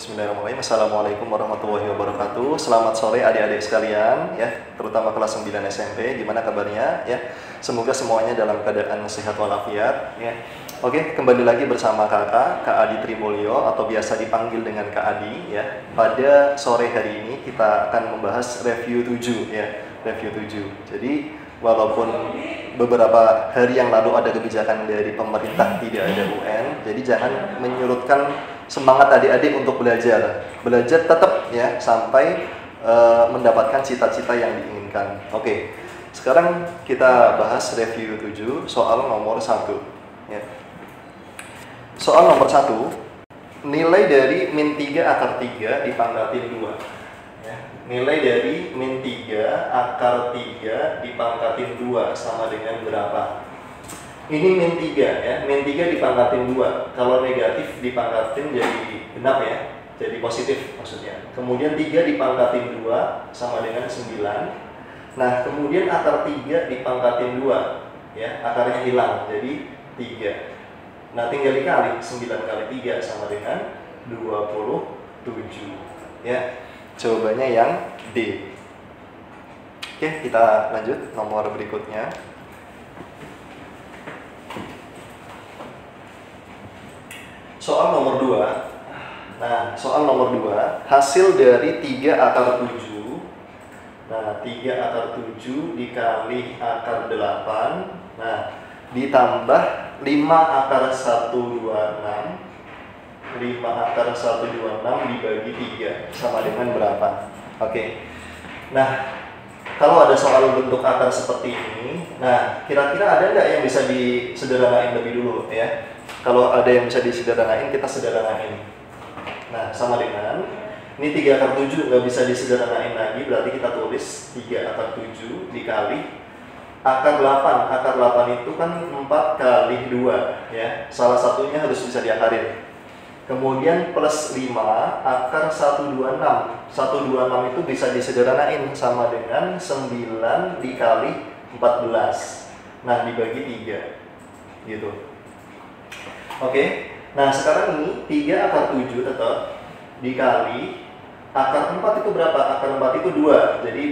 Bismillahirrahmanirrahim. Assalamualaikum warahmatullahi wabarakatuh. Selamat sore adik-adik sekalian ya, terutama kelas 9 SMP. Gimana kabarnya ya? Semoga semuanya dalam keadaan sehat walafiat ya. Oke, kembali lagi bersama Kak Adi Trimulyo atau biasa dipanggil dengan Kak Adi ya. Pada sore hari ini kita akan membahas review 7 ya, review 7. Jadi walaupun beberapa hari yang lalu ada kebijakan dari pemerintah tidak ada UN, jadi jangan menyurutkan semangat adik-adik untuk belajar tetap ya sampai mendapatkan cita-cita yang diinginkan. Oke, sekarang kita bahas review 7 soal nomor 1 ya. Soal nomor 1, nilai dari min 3 akar 3 dipangkatin 2 ya. Nilai dari min 3 akar 3 dipangkatin 2 sama dengan berapa? Ini min 3 ya, min 3 dipangkatin 2. Kalau negatif dipangkatin jadi genap ya, jadi positif maksudnya. Kemudian 3 dipangkatin 2 sama dengan 9. Nah, kemudian akar 3 dipangkatin 2 ya, akarnya hilang jadi 3. Nah, tinggal dikali 9 kali 3 sama dengan 27 ya. Jawabannya yang D. Oke, kita lanjut nomor berikutnya. Soal nomor 2. Nah, soal nomor 2, hasil dari 3 akar 7. Nah, 3 akar 7 dikali akar 8. Nah, ditambah 5 akar 126. 5 akar 126 dibagi 3 sama dengan berapa? Oke. Nah, kalau ada soal bentuk akar seperti ini, nah, kira-kira ada nggak yang bisa disederhanain lebih dulu ya? Kalau ada yang bisa disederhanain, kita sederhanain. Nah, sama dengan ini 3 akar 7 nggak bisa disederhanain lagi, berarti kita tulis 3 akar 7 dikali akar 8. Akar 8 itu kan 4 kali 2 ya. Salah satunya harus bisa diakarin. Kemudian plus 5 akar 126. 126 itu bisa disederhanain sama dengan 9 dikali 14. Nah, dibagi 3 gitu. Oke, nah sekarang ini 3 akar 7 tetap dikali akar 4 itu berapa? Akar 4 itu 2, jadi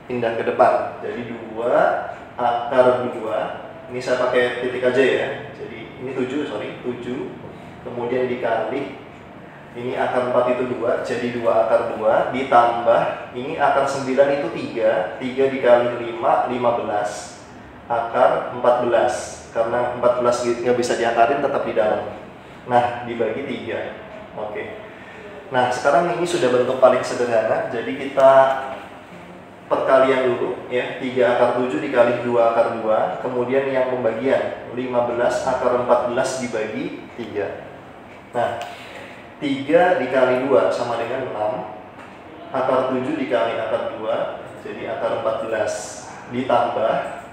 pindah ke depan. Jadi 2 akar 2, ini saya pakai titik aja ya. Jadi ini 7, kemudian dikali, ini akar 4 itu 2, jadi 2 akar 2, ditambah, ini akar 9 itu 3 dikali 5, 15, akar 14. Karena 14 nggak bisa diakarin, tetap di dalam. Nah, dibagi 3. Oke. Nah, sekarang ini sudah bentuk paling sederhana. Jadi kita perkalian dulu ya. 3 akar 7 dikali 2 akar 2. Kemudian yang pembagian 15 akar 14 dibagi 3. Nah, 3 dikali 2 sama dengan 6. Akar 7 dikali akar 2 jadi akar 14. Ditambah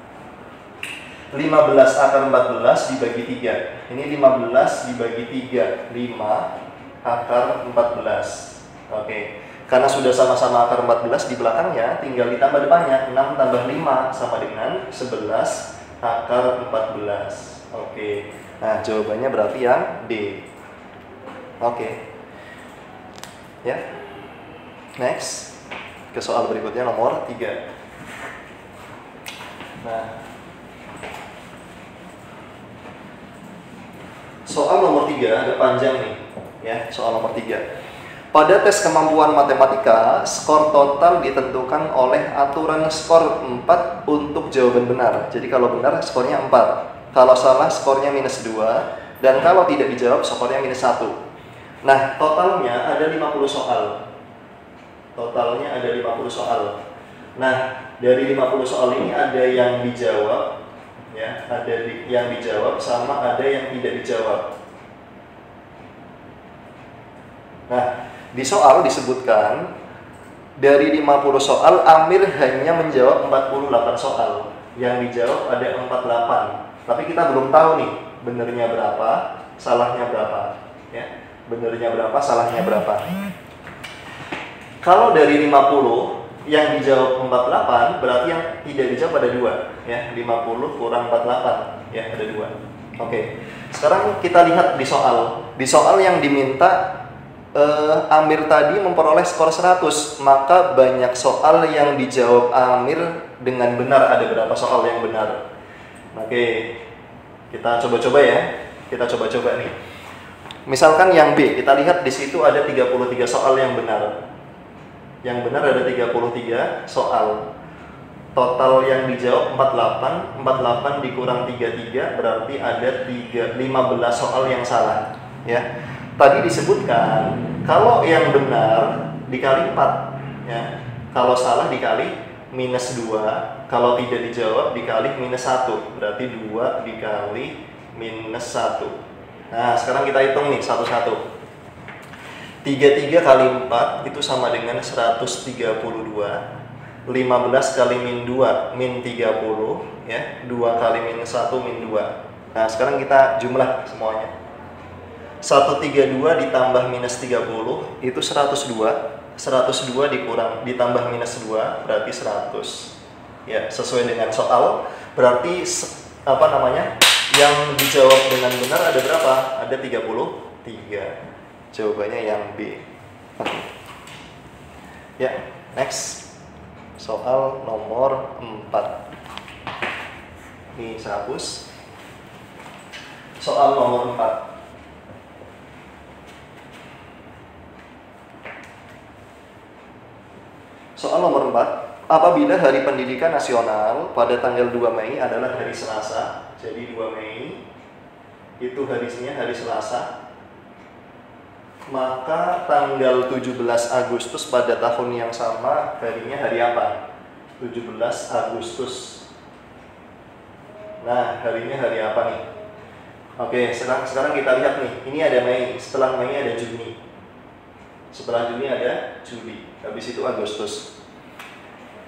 15 akar 14 dibagi 3. Ini 15 dibagi 3, 5 akar 14. Oke. Karena sudah sama-sama akar 14 di belakangnya, tinggal ditambah depannya. 6 tambah 5 sama dengan 11 akar 14. Oke. Nah, jawabannya berarti yang D. Oke. Ya. Next. Ke soal berikutnya nomor 3. Nah, soal nomor 3 agak panjang nih ya, soal nomor 3. Pada tes kemampuan matematika, skor total ditentukan oleh aturan skor 4 untuk jawaban benar. Jadi kalau benar skornya 4, kalau salah skornya minus 2, dan kalau tidak dijawab skornya minus 1. Nah, totalnya ada 50 soal. Totalnya ada 50 soal. Nah, dari 50 soal ini ada yang dijawab ya, ada yang dijawab sama ada yang tidak dijawab. Nah, di soal disebutkan dari 50 soal Amir hanya menjawab 48 soal. Yang dijawab ada 48. Tapi kita belum tahu nih benernya berapa, salahnya berapa ya. Benernya berapa, salahnya berapa. Kalau dari 50 yang dijawab 48, berarti yang tidak dijawab ada 2 ya. 50 kurang 48 ya, ada 2. Oke. Sekarang kita lihat di soal. Di soal yang diminta Amir tadi memperoleh skor 100, maka banyak soal yang dijawab Amir dengan benar. Ada berapa soal yang benar? Oke, kita coba-coba ya. Kita coba-coba nih. Misalkan yang B, kita lihat di situ ada 33 soal yang benar. Yang benar ada 33 soal. Total yang dijawab 48, 48 dikurang 33 berarti ada 15 soal yang salah, ya. Tadi disebutkan kalau yang benar dikali 4, ya. Kalau salah dikali minus 2, kalau tidak dijawab dikali minus 1, berarti 2 dikali minus 1. Nah, sekarang kita hitung nih satu-satu. 33 kali 4 itu sama dengan 132. 15 kali min 2 min 30, ya. 2 kali minus 1 min 2. Nah, sekarang kita jumlah semuanya. 132 ditambah minus 30 itu 102. 102 ditambah minus 2 berarti 100. Ya, sesuai dengan soal. Berarti yang dijawab dengan benar ada berapa? Ada 33. Jawabannya yang B. Ya, next. Soal nomor 4. Ini saya hapus. Soal nomor 4. Soal nomor 4. Apabila Hari Pendidikan Nasional pada tanggal 2 Mei adalah hari Selasa, jadi 2 Mei itu harinya hari Selasa, maka tanggal 17 Agustus pada tahun yang sama harinya hari apa? 17 Agustus. Nah, harinya hari apa nih? Oke, sekarang kita lihat nih. Ini ada Mei, setelah Mei ada Juni. Setelah Juni ada Juli, habis itu Agustus.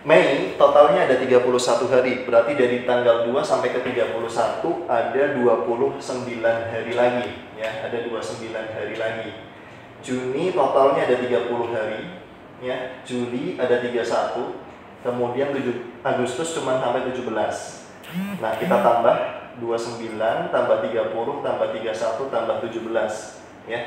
Mei totalnya ada 31 hari, berarti dari tanggal 2 sampai ke 31 ada 29 hari lagi, ya, ada 29 hari lagi. Juni totalnya ada 30 hari, ya. Juli ada 31, kemudian Agustus cuma sampai 17. Nah, kita tambah 29 tambah 30 tambah 31 tambah 17, ya.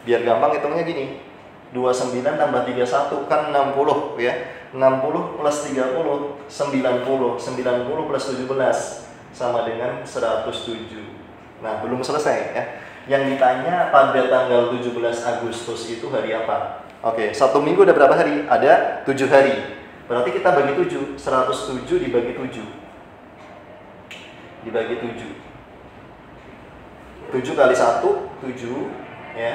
Biar gampang hitungnya gini. 29 tambah 31 kan 60, ya. 60 plus 30 90. 90 plus 17 sama dengan 107. Nah, belum selesai, ya. Yang ditanya pada tanggal 17 Agustus itu hari apa? Oke, 1 minggu ada berapa hari? Ada 7 hari. Berarti kita bagi 7. 107 dibagi 7. Dibagi 7. 7 kali 1, 7, ya.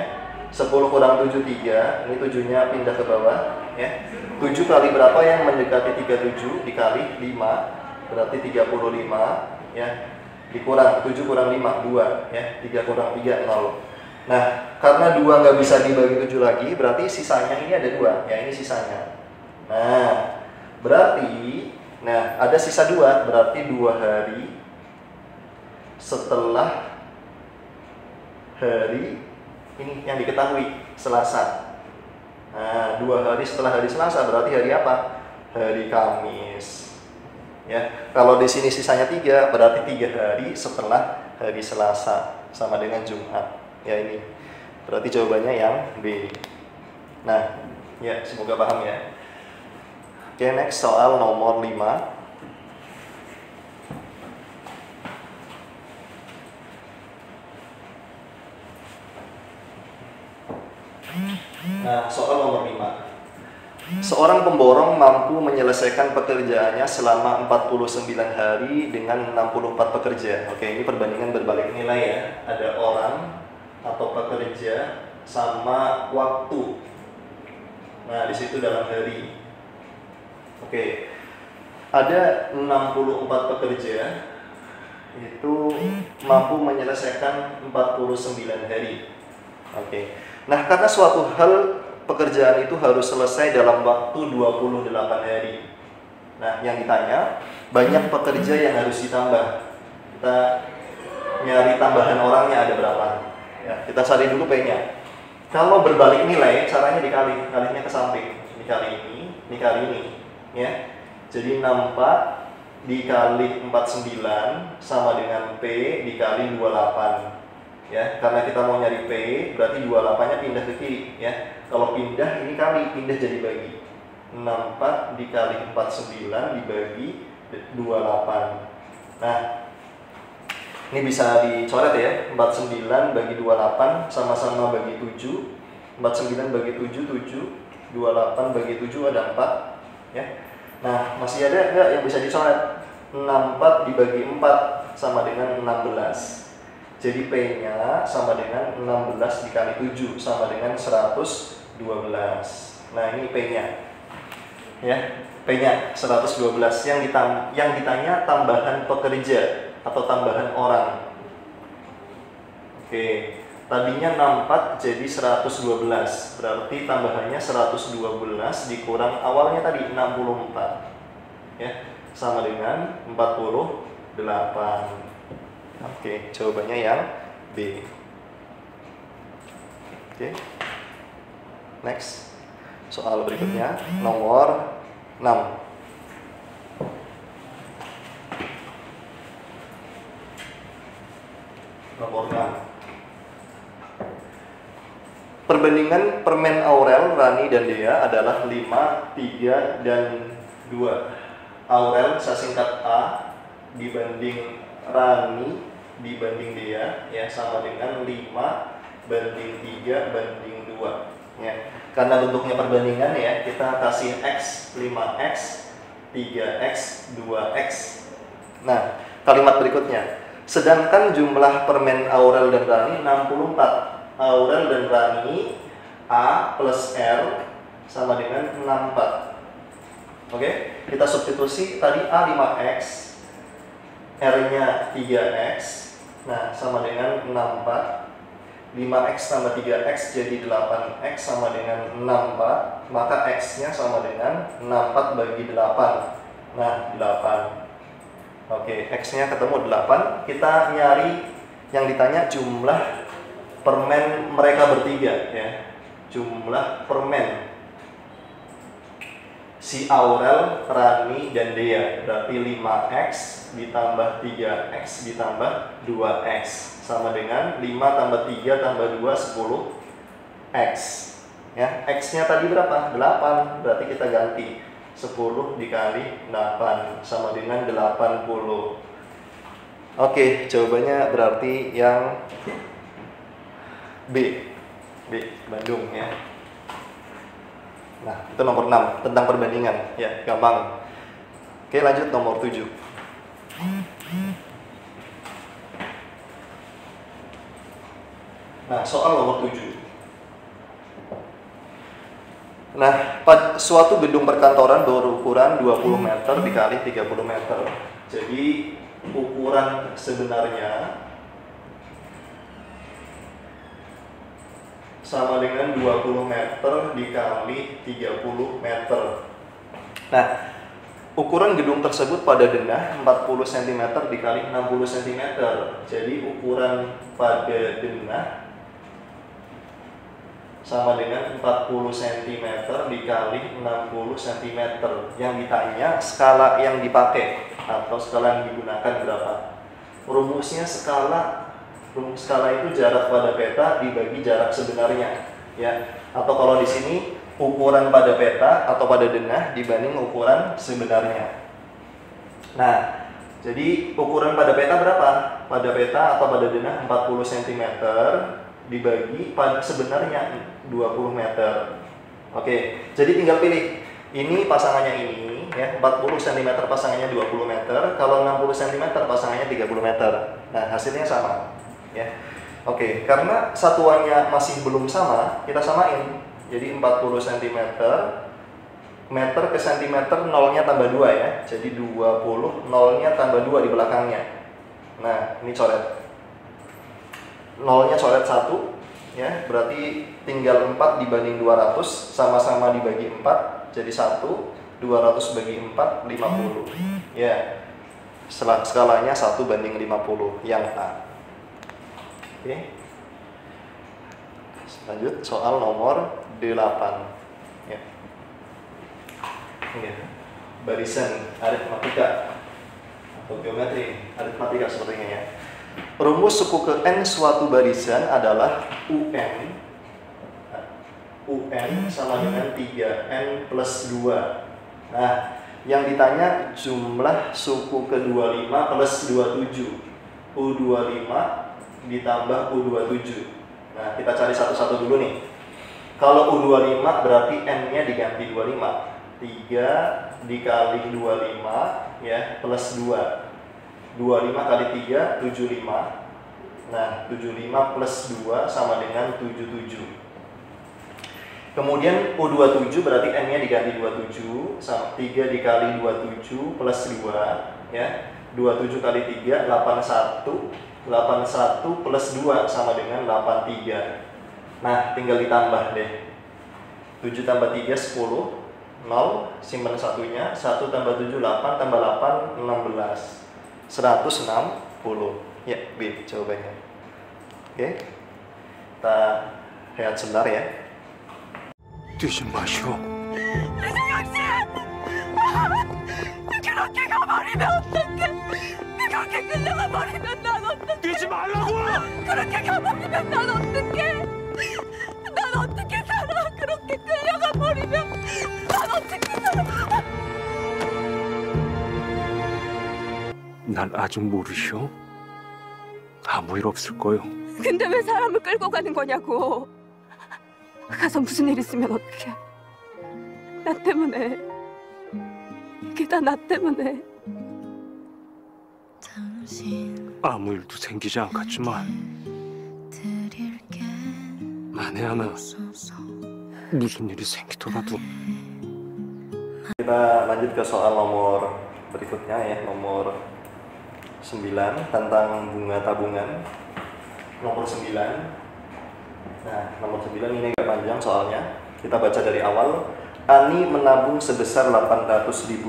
10 kurang 7, 3. Ini 7-nya pindah ke bawah, ya. 7 kali berapa yang mendekati 37 dikali 5 berarti 35, ya. Dikurang 7 kurang 5, 2, ya. 3 kurang 3, 0. Nah, karena 2 nggak bisa dibagi 7 lagi, berarti sisanya ini ada 2, ya. Ini sisanya. Nah, berarti ada sisa 2, berarti 2 hari setelah hari ini yang diketahui, Selasa. Nah, 2 hari setelah hari Selasa berarti hari apa? Hari Kamis. Ya, kalau di sini sisanya 3, berarti 3 hari setelah hari Selasa, sama dengan Jumat. Ya, ini berarti jawabannya yang B. Nah, ya, semoga paham ya. Oke, next soal nomor 5. Nah, soal nomor 5. Seorang pemborong mampu menyelesaikan pekerjaannya selama 49 hari dengan 64 pekerja. Oke, ini perbandingan berbalik nilai ya. Ada orang atau pekerja sama waktu. Nah, di situ dalam hari. Oke. Ada 64 pekerja itu mampu menyelesaikan 49 hari. Oke. Nah, karena suatu hal pekerjaan itu harus selesai dalam waktu 28 hari. Nah, yang ditanya, banyak pekerja yang harus ditambah. Kita nyari tambahan orangnya ada berapa. Ya, kita cari dulu P-nya. Kalau berbalik nilai, caranya dikali. Kalinya ke samping. Dikali ini. Ya. Jadi 64 dikali 49 sama dengan P dikali 28. ya, karena kita mau nyari P, berarti 28-nya pindah ke kiri, ya. Kalau pindah, ini kali, pindah jadi bagi. 64 dikali 49 dibagi 28. Nah, ini bisa dicoret ya, 49 bagi 28 sama-sama bagi 7. 49 bagi 7, 7. 28 bagi 7 ada 4, ya. Nah, masih ada nggak yang bisa dicoret? 64 dibagi 4 sama dengan 16. Jadi P-nya sama dengan 16 dikali 7 sama dengan 112. Nah, ini P-nya. Ya, P-nya 112. Yang ditanya tambahan pekerja atau tambahan orang. Oke. Tadinya 64 jadi 112. Berarti tambahannya 112 dikurang awalnya tadi 64. Ya, sama dengan 48. Oke, jawabannya yang B. Oke. Next. Soal berikutnya nomor 6. Nomor 6. Perbandingan permen Aurel, Rani, dan Dea adalah 5, 3, dan 2. Aurel saya singkat A dibanding Rani dibanding Dea, ya, sama dengan 5 banding 3 banding 2, ya. Karena bentuknya perbandingan, ya, kita kasih X, 5X, 3X, 2X. Nah, kalimat berikutnya, sedangkan jumlah permen Aurel dan Rani 64. Aurel dan Rani A plus R sama dengan 64. Oke, kita substitusi tadi A 5X, R-nya 3X, nah sama dengan 64. 5X tambah 3X jadi 8X sama dengan 64, maka X-nya sama dengan 64 bagi 8. Nah, 8. Oke, X-nya ketemu 8. Kita nyari yang ditanya jumlah permen mereka bertiga, ya. Jumlah permen si Aurel, Rani, dan Dea. Berarti 5X ditambah 3X ditambah 2X sama dengan 5 tambah 3 tambah 2 10X. Ya, X-nya tadi berapa? 8. Berarti kita ganti 10 dikali 8 sama dengan 80. Oke, jawabannya berarti yang B, Bandung, ya. Nah, itu nomor 6 tentang perbandingan, ya, gampang. Oke, lanjut nomor 7. Nah, soal nomor 7. Nah, suatu gedung perkantoran berukuran 20 meter dikali 30 meter. Jadi, ukuran sebenarnya sama dengan 20 meter dikali 30 meter. Nah, ukuran gedung tersebut pada denah 40 cm dikali 60 cm. Jadi ukuran pada denah sama dengan 40 cm dikali 60 cm. Yang ditanya skala yang dipakai atau skala yang digunakan berapa. Rumusnya rumus skala itu jarak pada peta dibagi jarak sebenarnya, ya. Atau kalau di sini ukuran pada peta atau pada denah dibanding ukuran sebenarnya. Nah, jadi ukuran pada peta berapa? Pada peta atau pada denah 40 cm dibagi pada sebenarnya 20 meter. Oke, jadi tinggal pilih. Ini pasangannya ini, ya, 40 cm pasangannya 20 meter, kalau 60 cm pasangannya 30 meter. Nah, hasilnya sama. Ya. Oke, karena satuannya masih belum sama, kita samain. Jadi 40 cm, meter ke cm, nolnya tambah 2, ya. Jadi 20, nolnya tambah 2 di belakangnya. Nah, ini coret. Nolnya coret 1, ya. Berarti tinggal 4 dibanding 200, sama-sama dibagi 4, jadi 1. 200 bagi 4, 50. Ya. Skalanya 1 banding 50, yang A. Oke. Lanjut soal nomor 8. Ya. Ini barisan aritmatika atau geometri aritmatika sepertinya, ya. rumus suku ke n suatu barisan adalah UN sama dengan 3n plus 2. Nah, yang ditanya jumlah suku ke 25 plus 27. U25 ditambah U27. Nah, kita cari satu-satu dulu nih. Kalau U25 berarti n-nya diganti 25. 3 dikali 25 ya plus 2. 25 kali 3 75. Nah, 75 plus 2 sama dengan 77. Kemudian U27 berarti n-nya diganti 27 sama 3 dikali 27 plus 2 ya. 27 kali 3 81. 81 plus 2 sama dengan 83. Nah, tinggal ditambah deh. 7 tambah 3 10. 0, simpan satunya, 1 tambah 7, 8, tambah 8, 16 160. Ya, B jawabannya. Oke, kita lihat sebentar ya. 뛰지 마시오. 그렇게 가버리면 어떡해? 그렇게 끌려가 버리면 난 어떡해? 뛰지 말라고! 그렇게 가버리면 난 어떡해? 난 어떻게 살아? 그렇게 끌려가 버리면 난 어떻게 살아? 난 아직 모르시오. 아무 일 없을 거요. 근데 왜 사람을 끌고 가는 거냐고? 가서 무슨 일 있으면 어떡해? 나 때문에. 이게 다 나 때문에. 아무 일도 생기지 않겠지만 만에 하나 무슨 일이 생기더라도 Kita lanjut ke soal nomor berikutnya ya, nomor 9 tentang bunga tabungan. Nomor 9. Nah, nomor 9 ini agak panjang soalnya. Kita baca dari awal. Ani menabung sebesar Rp800.000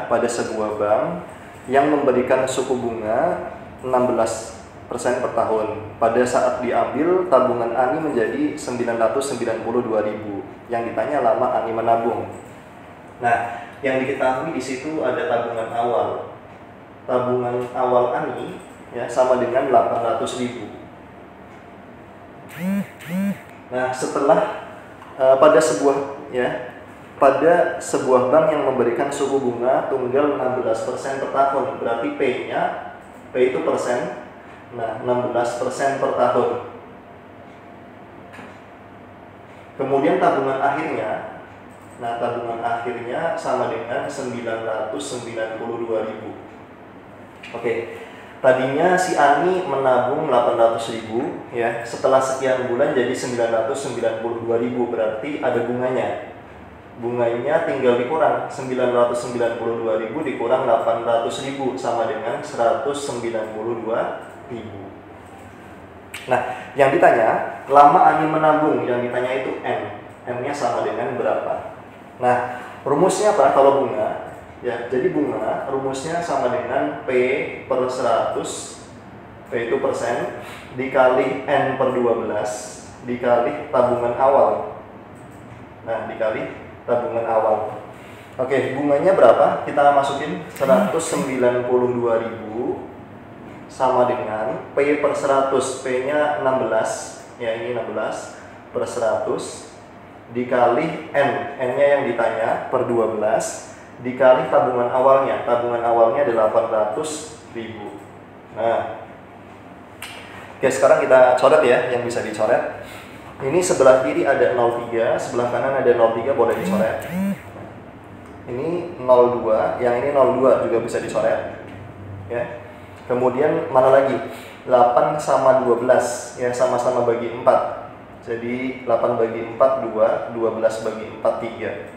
pada sebuah bank yang memberikan suku bunga 16% per tahun. Pada saat diambil, tabungan Ani menjadi Rp992.000. Yang ditanya lama Ani menabung. Nah, yang diketahui di situ ada tabungan awal. Tabungan awal Ani ya sama dengan 800.000. Nah, setelah pada sebuah bank yang memberikan suku bunga tunggal 16% per tahun, berarti P itu persen. Nah, 16% per tahun. Kemudian tabungan akhirnya, nah tabungan akhirnya sama dengan 992.000. Oke. Tadinya si Ani menabung 800.000 ya, setelah sekian bulan jadi 992.000, berarti ada bunganya. Bunganya tinggal dikurang, 992.000 dikurang 800.000 sama dengan 192.000. Nah, yang ditanya lama Ani menabung, yang ditanya itu N-nya sama dengan berapa? Nah, rumusnya apa kalau bunga? Ya, jadi bunga rumusnya sama dengan P per 100, P itu persen, dikali N per 12, dikali tabungan awal. Nah, dikali tabungan awal. Oke, bunganya berapa? Kita masukin 192.000 sama dengan P per 100, P-nya 16, ya ini 16 per 100, dikali N-nya yang ditanya per 12, dikali tabungan awalnya 800.000. Nah, oke, sekarang kita coret ya yang bisa dicoret. Ini sebelah kiri ada 03, sebelah kanan ada 03, boleh dicoret. Ini 02, yang ini 02 juga bisa dicoret. Ya. Kemudian mana lagi? 8 sama 12, ya sama-sama bagi 4. Jadi 8 bagi 4 2, 12 bagi 4 3.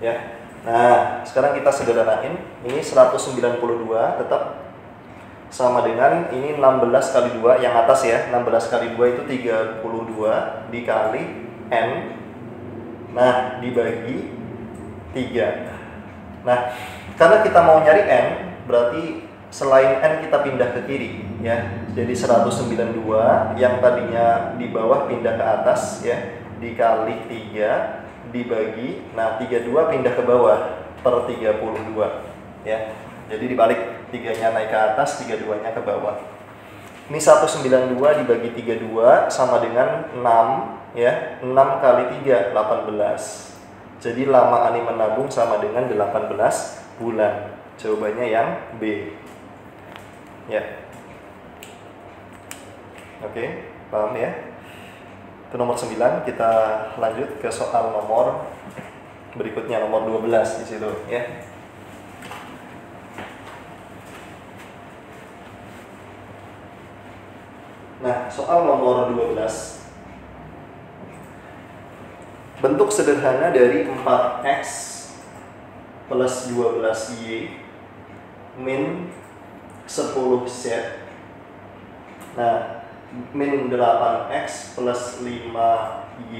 Ya. Nah, sekarang kita sederhanain. Ini 192 tetap sama dengan ini 16 kali 2 yang atas ya. 16 kali 2 itu 32 dikali N. Nah, dibagi 3. Nah, karena kita mau nyari N, berarti selain N kita pindah ke kiri ya. Jadi 192 yang tadinya di bawah pindah ke atas ya, dikali 3 dibagi, nah 32 pindah ke bawah per 32 ya. Jadi dibalik, 3-nya naik ke atas, 32-nya ke bawah. Ini 192 dibagi 32 sama dengan 6 ya. 6 kali 3 18. Jadi lama Ani menabung sama dengan 18 bulan. Jawabannya yang B. Ya. Oke, paham ya? Itu nomor 9. Kita lanjut ke soal nomor berikutnya, nomor 12 di situ ya. Nah, soal nomor 12. Bentuk sederhana dari 4x plus 12y min 10z. Nah, min 8x plus 5y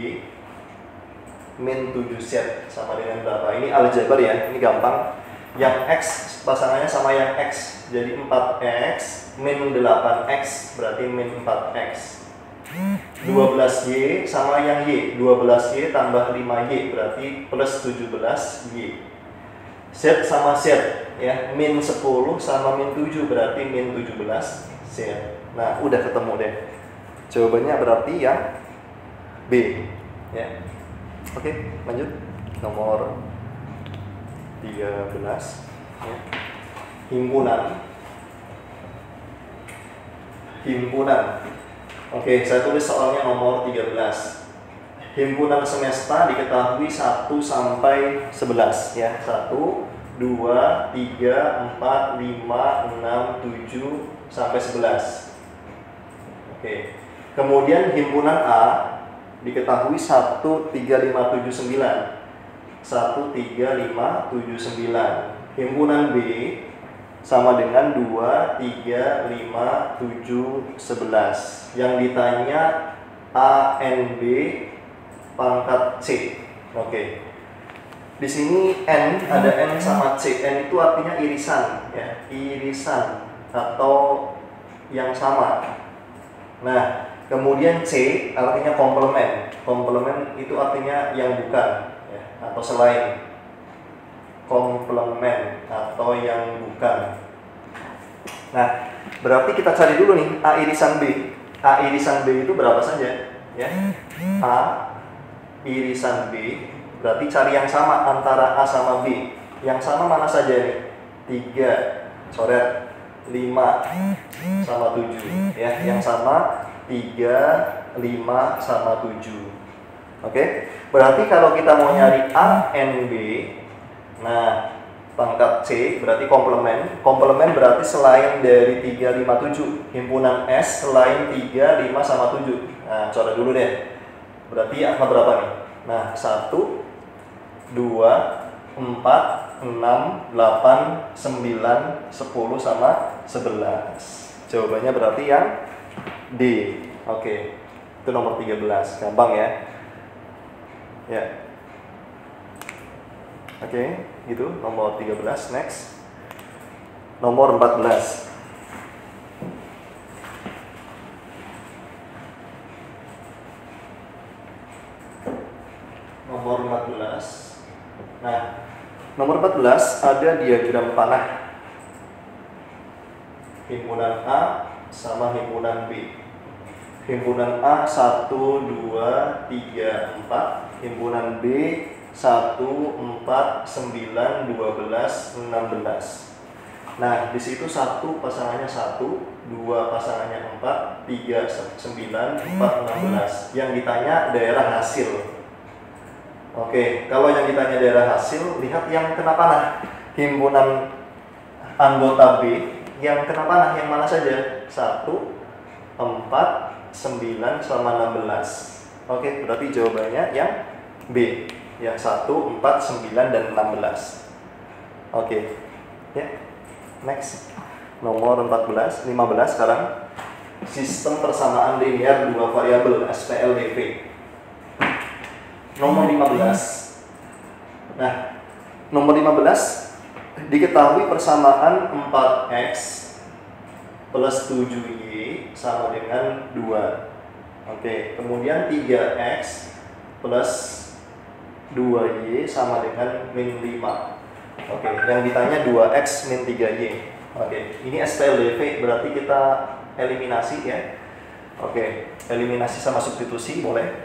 min 7z sama dengan berapa? Ini aljabar ya, ini gampang. Yang x pasangannya sama yang x, jadi 4x min 8x berarti min 4x. 12y sama yang y, 12y tambah 5y berarti plus 17y. Z sama z ya, min 10 sama min 7 berarti min 17z. Nah, udah ketemu deh. Jawabannya berarti yang B ya. Oke, lanjut. Nomor 13 ya. Himpunan. Oke, saya tulis soalnya nomor 13. Himpunan semesta diketahui 1 sampai 11 ya. 1, 2, 3, 4, 5, 6, 7 sampai 11. Oke. Kemudian himpunan A diketahui 1, 3, 5, 7, 9. 1, 3, 5, 7, 9. Himpunan B sama dengan 2, 3, 5, 7, 11. Yang ditanya A, N, B, pangkat C. Oke. Di sini N, ada N sama C. N itu artinya irisan, ya, irisan atau yang sama. Nah, kemudian C artinya komplement. Komplement itu artinya yang bukan, ya, atau selain. Komplement atau yang bukan. Nah, berarti kita cari dulu nih A irisan B. A irisan B itu berapa saja? Ya, A irisan B berarti cari yang sama antara A sama B. Yang sama mana saja nih? 3, coret 5 sama 7 ya. Yang sama 3, 5 sama 7. Oke. Berarti kalau kita mau nyari A, N, B, nah, pangkat C berarti komplement. Komplement berarti selain dari 3, 5, 7. Himpunan S selain 3, 5 sama 7. Nah, coret dulu deh. Berarti angka berapa nih? Nah, 1, 2, 4, 6, 8, 9, 10 sama 11. Jawabannya berarti yang D. Oke. Itu nomor 13. Gampang ya. Ya. Oke, gitu nomor 13. Next. Nomor 14. Nomor 14. Nah, nomor 14 ada diagram panah. Himpunan A sama himpunan B. Himpunan A 1, 2, 3, 4. Himpunan B 1, 4, 9, 12, 16. Nah, di situ 1 pasangannya 1, 2 pasangannya 4, 3, 9, 4, 16. Yang ditanya daerah hasil. Oke, kalau yang ditanya daerah hasil, lihat yang kena panah. Himpunan anggota B yang kena panah yang mana saja? 1, 4, 9 sama 16. Oke, berarti jawabannya yang B. Yang 1, 4, 9, dan 16. Oke. Ya. Next. Nomor 14, 15 sekarang. Sistem persamaan linear dua variabel SPLDV. Nomor 15. Nah, nomor 15 diketahui persamaan 4x plus 7y sama dengan 2. Oke, kemudian 3x plus 2y sama dengan min 5. Oke, yang ditanya 2x min 3y. Oke, ini SPLDV berarti kita eliminasi ya. Oke, eliminasi sama substitusi boleh.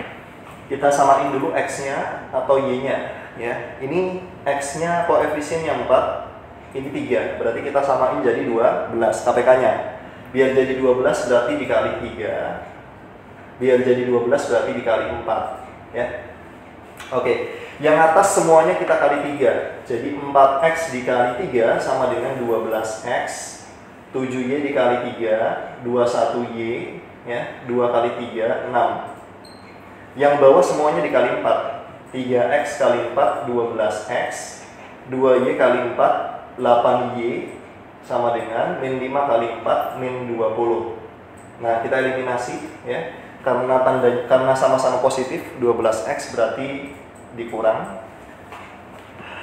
Kita samain dulu X-nya atau Y-nya ya. Ini X-nya koefisiennya 4, ini 3. Berarti kita samain jadi 12 KPK-nya. Biar jadi 12 berarti dikali 3. Biar jadi 12 berarti dikali 4 ya. Oke, yang atas semuanya kita kali 3. Jadi 4X dikali 3 sama dengan 12X. 7Y dikali 3, 21Y ya, 2 kali 3, 6. Yang bawah semuanya dikali 4. 3X kali 4, 12X. 2Y kali 4, 8Y sama dengan min 5 kali 4, min 20. Nah, kita eliminasi ya. Karena sama-sama positif, 12X berarti dikurang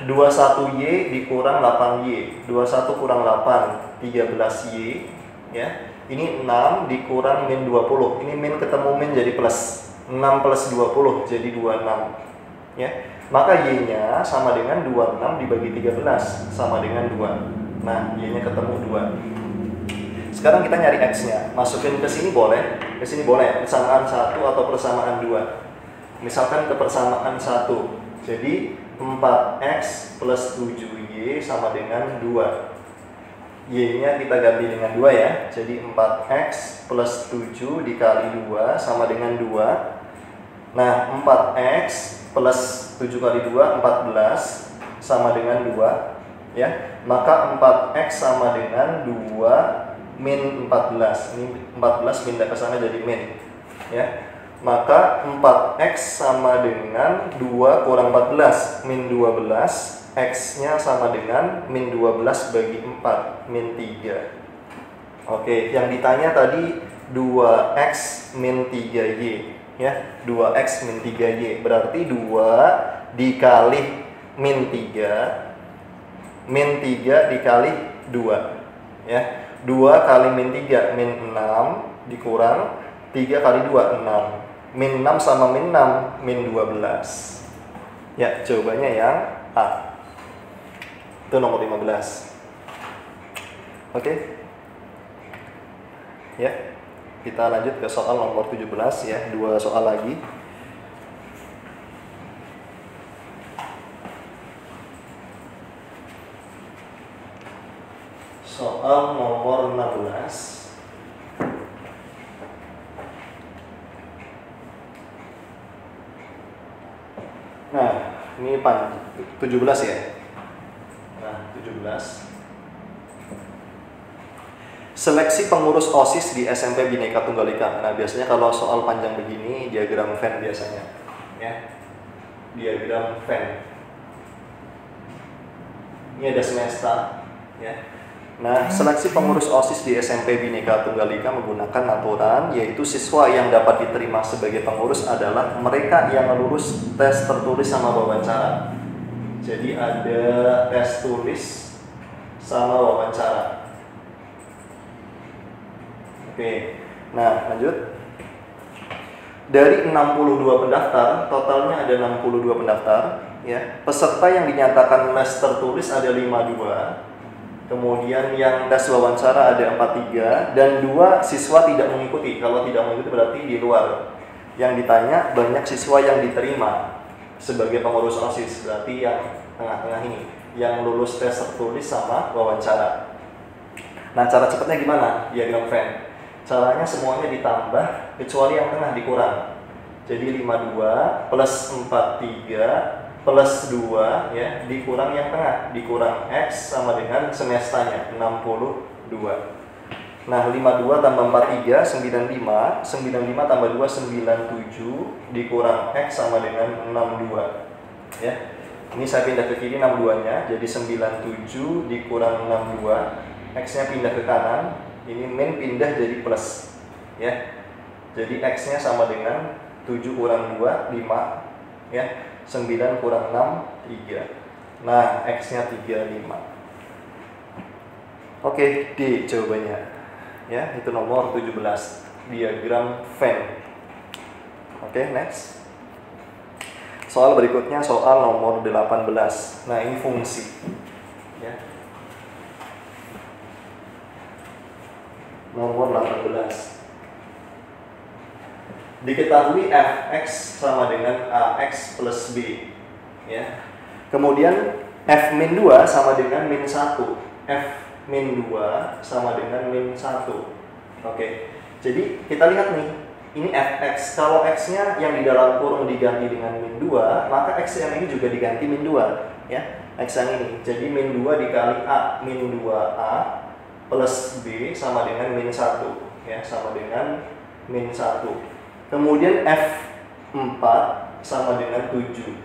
21Y dikurang 8Y. 21 kurang 8, 13Y ya. Ini 6 dikurang min 20. Ini min ketemu min jadi plus. 6 plus 20 jadi 26 ya. Maka Y-nya sama dengan 26 dibagi 13 sama dengan 2. Nah, Y-nya ketemu 2. Sekarang kita nyari X-nya. Masukin ke sini boleh, ke sini boleh. Persamaan 1 atau persamaan 2. Misalkan ke persamaan 1. Jadi 4X plus 7Y sama dengan 2. Y-nya kita ganti dengan 2 ya. Jadi 4X plus 7 dikali 2 sama dengan 2. Nah, 4X plus 7 kali 2, 14 sama dengan 2 ya. Maka 4X sama dengan 2 min 14. Ini 14 pindah ke sana jadi min ya. Maka 4X sama dengan 2 kurang 14, min 12. X-nya sama dengan min 12 bagi 4, min 3. Oke, yang ditanya tadi 2X min 3Y ya. 2X min 3Y berarti 2 dikali min 3, min 3 dikali 2 ya. 2 kali min 3, min 6 dikurang 3 kali 2, 6. Min 6 sama min 6, min 12. Ya, jawabannya yang A. Itu nomor 15. Oke. Ya. Kita lanjut ke soal nomor 17 ya, 2 soal lagi. Soal nomor 16. Nah, ini 17 ya. Nah, 17. Seleksi pengurus OSIS di SMP Bhinneka Tunggal Ika. Nah, biasanya kalau soal panjang begini diagram Venn biasanya. Ya. Diagram Venn. Ini ada semesta, ya. Nah, seleksi pengurus OSIS di SMP Bhinneka Tunggal Ika menggunakan aturan, yaitu siswa yang dapat diterima sebagai pengurus adalah mereka yang lulus tes tertulis sama wawancara. Jadi ada tes tulis sama wawancara. Oke, nah lanjut. Dari 62 pendaftar, totalnya ada 62 pendaftar. Ya. Peserta yang dinyatakan les tertulis ada 52. Kemudian yang tes wawancara ada 43 dan 2 siswa tidak mengikuti. Kalau tidak mengikuti berarti di luar. Yang ditanya banyak siswa yang diterima sebagai pengurus OSIS, berarti yang tengah-tengah ini, yang lulus tes tertulis sama wawancara. Nah, cara cepatnya gimana? Diagram Venn. Caranya semuanya ditambah kecuali yang tengah dikurang. Jadi 52 plus 43 plus 2 ya, dikurang yang tengah, dikurang X sama dengan semestanya 62. Nah, 52 tambah 43 95, 95 tambah 2 97, dikurang X sama dengan 62 ya. Ini saya pindah ke kiri 62-nya, jadi 97 dikurang 62, X-nya pindah ke kanan, ini min pindah jadi plus ya. Jadi X-nya sama dengan 7 kurang 2 5 ya. 9 kurang 6, 3. Nah, X-nya 35. Oke, D jawabannya. Ya, itu nomor 17. Diagram Venn. Oke, next. Soal berikutnya soal nomor 18. Nah, ini fungsi. Ya. nomor 18. Diketahui fx sama dengan ax plus b, ya. Kemudian f min 2 sama dengan min 1. F min 2 sama dengan min 1. Oke. Jadi kita lihat nih, ini fx. Kalau x-nya yang di dalam kurung diganti dengan min 2, maka x yang ini juga diganti min 2, ya. X yang ini. Jadi min 2 dikali a min 2a plus b sama dengan min 1, ya, sama dengan min 1. Kemudian F4 sama dengan 7.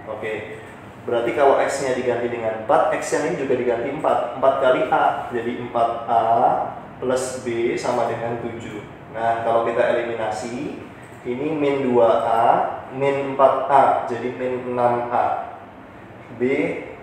Oke. Berarti kalau X-nya diganti dengan 4, X yang ini juga diganti 4. 4 kali A, jadi 4A plus B sama dengan 7. Nah, kalau kita eliminasi, ini min 2A, min 4A, jadi min 6A. B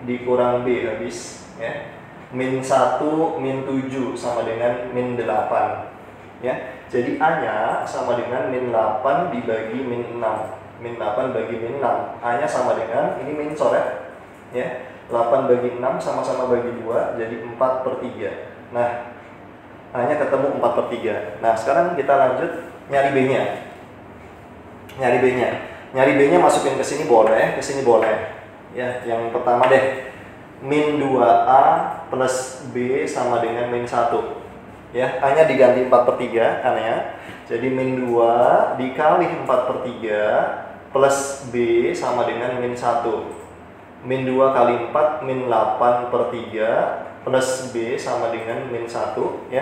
dikurang B habis, ya. Min 1, min 7 sama dengan min 8. Ya, jadi A-nya sama dengan min 8 dibagi min 6. Min 8 bagi min 6. A-nya sama dengan, ini min coret, ya. 8 bagi 6 sama-sama bagi 2, jadi 4/3. Nah, A-nya ketemu 4/3. Nah, sekarang kita lanjut nyari B-nya. Nyari B-nya. Nyari B-nya masukin ke sini boleh, ke sini boleh. Ya, yang pertama deh. Min 2A plus B sama dengan min 1. Ya, A-nya diganti 4/3 kan ya. Jadi min 2 dikali 4/3 plus B sama dengan min 1. Min 2 kali 4 min 8/3 plus B sama dengan min 1, ya.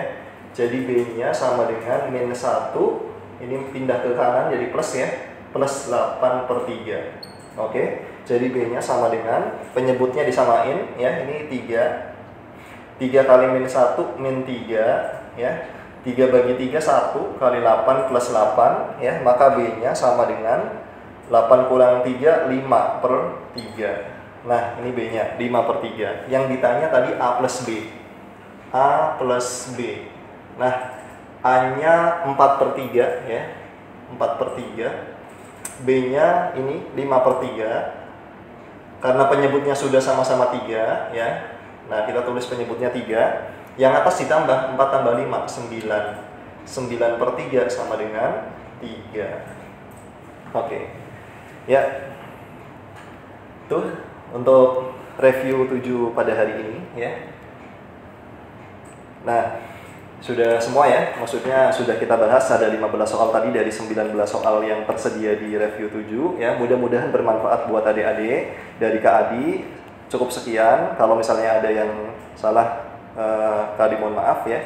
Jadi B-nya sama dengan min 1. Ini pindah ke kanan jadi plus, ya. Plus 8/3. Oke. Jadi B-nya sama dengan, penyebutnya disamain, ya. Ini 3. 3 kali min 1 min 3, ya. 3 bagi 3 1 kali 8 plus 8, ya. Maka B-nya sama dengan 8 kurang 3 5/3. Nah, ini B-nya 5/3. Yang ditanya tadi A plus B. A plus B. Nah, A-nya 4/3, ya. 4/3. B-nya ini 5/3. Karena penyebutnya sudah sama-sama 3, ya. Nah, kita tulis penyebutnya 3. Yang atas ditambah 4 tambah 5, 9. 9/3 sama dengan 3. Oke. Ya. Tuh untuk review 7 pada hari ini, ya. Nah, sudah semua, ya. Maksudnya sudah kita bahas, ada 15 soal tadi dari 19 soal yang tersedia di review 7, ya. Mudah-mudahan bermanfaat buat adik-adik. Dari Kak Adi cukup sekian. Kalau misalnya ada yang salah, Kak Adi mohon maaf, ya.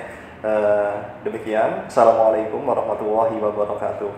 Demikian. Assalamualaikum warahmatullahi wabarakatuh.